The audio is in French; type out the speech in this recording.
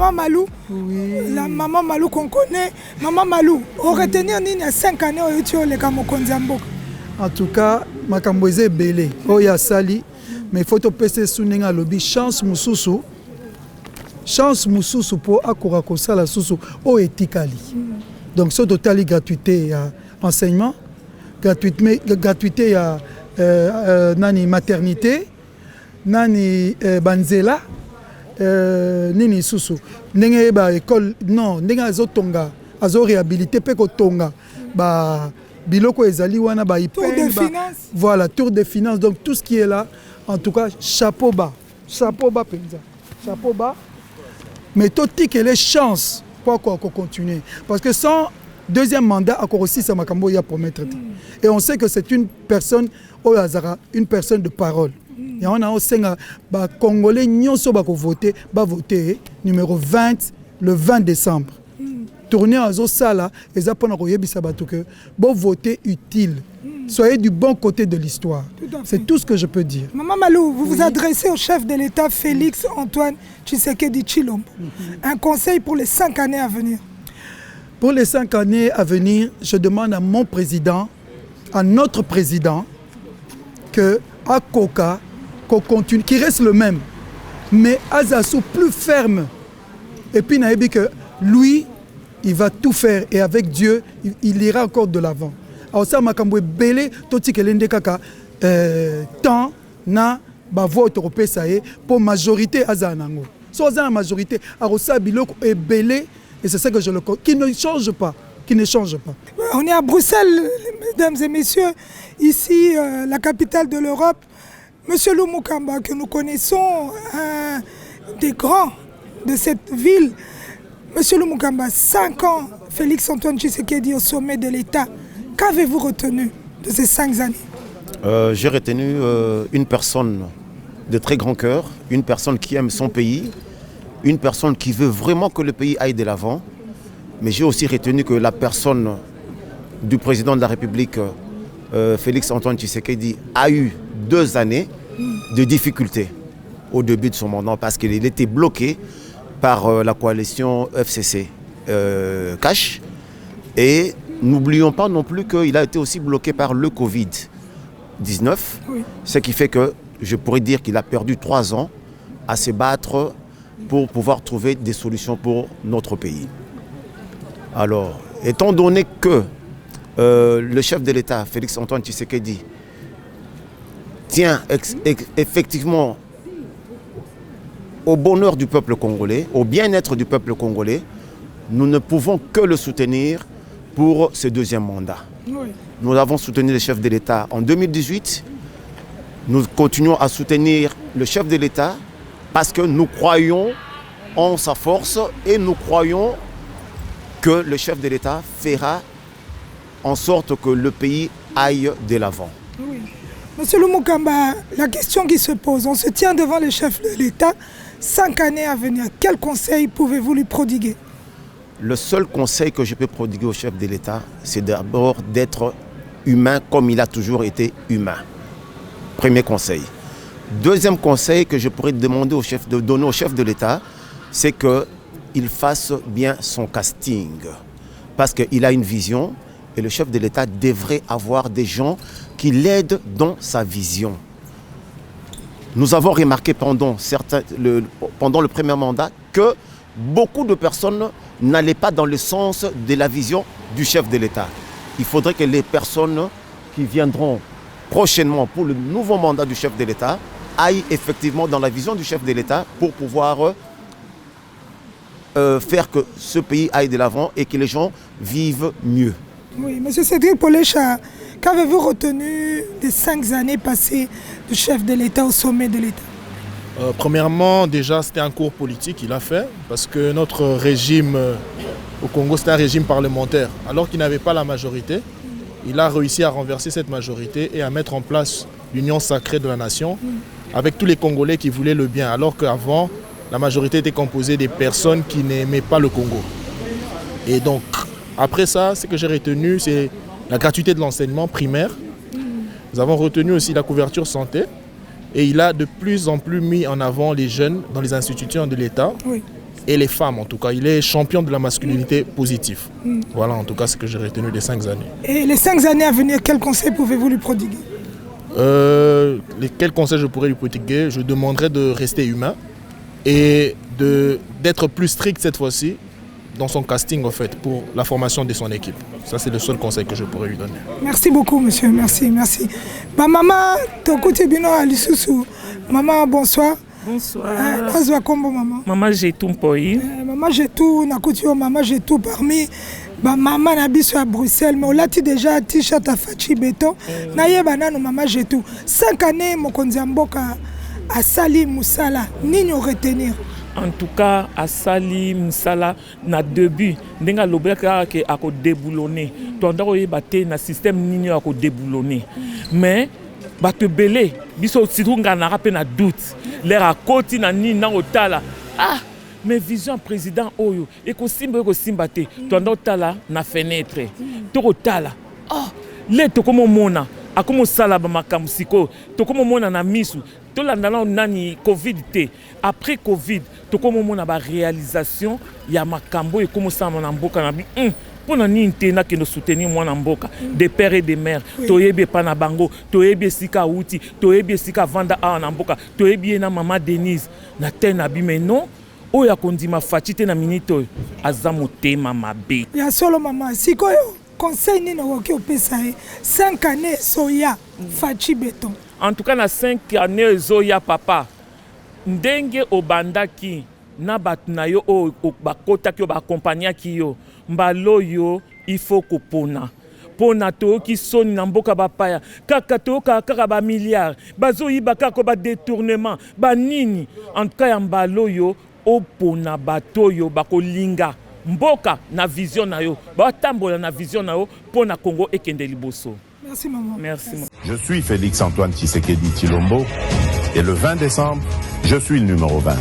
Maman Malou, oui. La maman Malou qu'on connaît. Maman Malou, on retenir il y a 5 années au YouTube les Kamokonzambo. En tout cas, makambo eze belé. Oya sali, mais il faut te passer souninga lobby chance mususu. Chance mususu pour akora kosala susu o etikali. Donc ce total gratuité à enseignement, gratuité à nani maternité, nani banzela, nini susu. Ndenge ba école non, ndenge azotonga, azo réhabilité pe ko tonga ba biloko ezali wana ba tour de finance. Voilà, tour de finance. Donc tout ce qui est là, en tout cas, chapeau bas penza. Chapeau bas. Mais tout que les chances pour qu'on continue. Parce que sans deuxième mandat, encore aussi, ça m'a promettre. Et on sait que c'est une personne, au hasard, une personne de parole. Et on a aussi les Congolais qui ont voté numéro 20 le 20 décembre. Tourner à Zosala et ça pour que bon voter utile. Soyez du bon côté de l'histoire. C'est tout ce que je peux dire. Maman Malou, vous vous adressez au chef de l'État Félix Antoine Tshisekedi Tshilombo. Un conseil pour les 5 années à venir. Pour les 5 années à venir, je demande à mon président, à notre président, que à Koka, qu'on continue, qu'il reste le même, mais Azassou plus ferme. Et puis Naïbi que lui, il va tout faire et avec Dieu, il ira encore de l'avant. Alors ça, makambo belé, toti kelende kaka temps na ba vote européen ça est pour majorité azanango. So la majorité, alors ça biloko est belé et c'est ça que je le qui ne change pas, qui ne change pas. On est à Bruxelles, mesdames et messieurs, ici la capitale de l'Europe. Monsieur Lumukamba, que nous connaissons, un des grands de cette ville. Monsieur Lumukamba, 5 ans, Félix Antoine Tshisekedi au sommet de l'État. Qu'avez-vous retenu de ces 5 années? J'ai retenu une personne de très grand cœur, une personne qui aime son pays, une personne qui veut vraiment que le pays aille de l'avant. Mais j'ai aussi retenu que la personne du président de la République, Félix Antoine Tshisekedi, a eu 2 années de difficultés au début de son mandat parce qu'il était bloqué par la coalition FCC Cash. Et n'oublions pas non plus qu'il a été aussi bloqué par le Covid-19, ce qui fait que je pourrais dire qu'il a perdu 3 ans à se battre pour pouvoir trouver des solutions pour notre pays. Alors, étant donné que le chef de l'État, Félix Antoine Tshisekedi, tient effectivement au bonheur du peuple congolais, au bien-être du peuple congolais, nous ne pouvons que le soutenir pour ce 2e mandat. Oui. Nous avons soutenu le chef de l'État en 2018. Nous continuons à soutenir le chef de l'État parce que nous croyons en sa force et nous croyons que le chef de l'État fera en sorte que le pays aille de l'avant. Oui. Monsieur Lumukamba, la question qui se pose, on se tient devant le chef de l'État, 5 années à venir, quel conseil pouvez-vous lui prodiguer? Le seul conseil que je peux prodiguer au chef de l'État, c'est d'abord d'être humain comme il a toujours été humain. Premier conseil. Deuxième conseil que je pourrais demander donner au chef de l'État, c'est qu'il fasse bien son casting. Parce qu'il a une vision et le chef de l'État devrait avoir des gens qui l'aident dans sa vision. Nous avons remarqué pendant le premier mandat que beaucoup de personnes n'allaient pas dans le sens de la vision du chef de l'État. Il faudrait que les personnes qui viendront prochainement pour le nouveau mandat du chef de l'État aillent effectivement dans la vision du chef de l'État pour pouvoir faire que ce pays aille de l'avant et que les gens vivent mieux. Oui, M. Cédric Polécha, qu'avez-vous retenu des 5 années passées du chef de l'État au sommet de l'État? Premièrement, déjà, c'était un cours politique qu'il a fait, parce que notre régime au Congo, c'était un régime parlementaire. Alors qu'il n'avait pas la majorité, il a réussi à renverser cette majorité et à mettre en place l'union sacrée de la nation, avec tous les Congolais qui voulaient le bien, alors qu'avant, la majorité était composée des personnes qui n'aimaient pas le Congo. Et donc, après ça, ce que j'ai retenu, c'est la gratuité de l'enseignement primaire. Nous avons retenu aussi la couverture santé. Et il a de plus en plus mis en avant les jeunes dans les institutions de l'État. Oui. et les femmes en tout cas. Il est champion de la masculinité positive. Voilà en tout cas ce que j'ai retenu des 5 années. Et les 5 années à venir, quels conseils pouvez-vous lui prodiguer? Quels conseils je pourrais lui prodiguer? Je demanderais de rester humain et d'être plus strict cette fois-ci dans son casting en fait pour la formation de son équipe. Ça c'est le seul conseil que je pourrais lui donner. Merci beaucoup monsieur, merci. Ma maman, Tokuti Bino Alisusu. Maman, bonsoir. Bonsoir. Azwa kombo maman. Maman j'ai tout poi. Maman j'ai tout, nakutio maman j'ai tout parmi maman na biso à Bruxelles mais olati déjà t-shirt à Fachi Beton. Na yeba nano maman j'ai tout. 5 années mokonzi mboka à Sali Moussala, nini retenir? En tout cas, à Sali Moussala, na début, ndenga lobeka ke ako déboulonner. Tondako yebate na système nini ako déboulonner. Mais bato belé, biso situnga na rappé na doute. L'air à côté na nini na otala. Ah, mais vision président oyo, eko simbate. Tondako tala na fenêtre. Toko tala. Ah, le tokomo mona. Akomo sala ba makambo siko. Tokomo mona na misu. Tolandala nani Covid te. Après Covid, tokomo mona ba réalisation ya makambo et comme ça na mboka na bi. Pona ni ntena ke no soutenir mwana mboka des pères et des mères. Toyebi pa na bango, toyebi sika uti, toyebi sika vanda a na mboka, toyebi na mama Denise na tena bi mais non. Oya kondima fatite na minito azamu tema mabe. Ya solo mama sikoyo. Conseil ni nawoki opesa 5 années soya Fachi Beton. En tout cas na 5 années soya papa. Ndenge obandaki na batu na yo o bakota ki o bakompagnia ki yo. Mbalo yo il faut kopona. Pona to ki soni na mboka bapaya. Kaka to kaka ba milliards. Bazo yiba kako ba détournement. Ba nini. En tout cas ya mbalo yo opona bato yo bakolinga. Mboka na vision na yo, batambola na vision na yo pour na Congo et Kende Liboso. Merci maman. Merci. Je suis Félix Antoine Tshisekedi Tshilombo et le 20 décembre, je suis le numéro 20.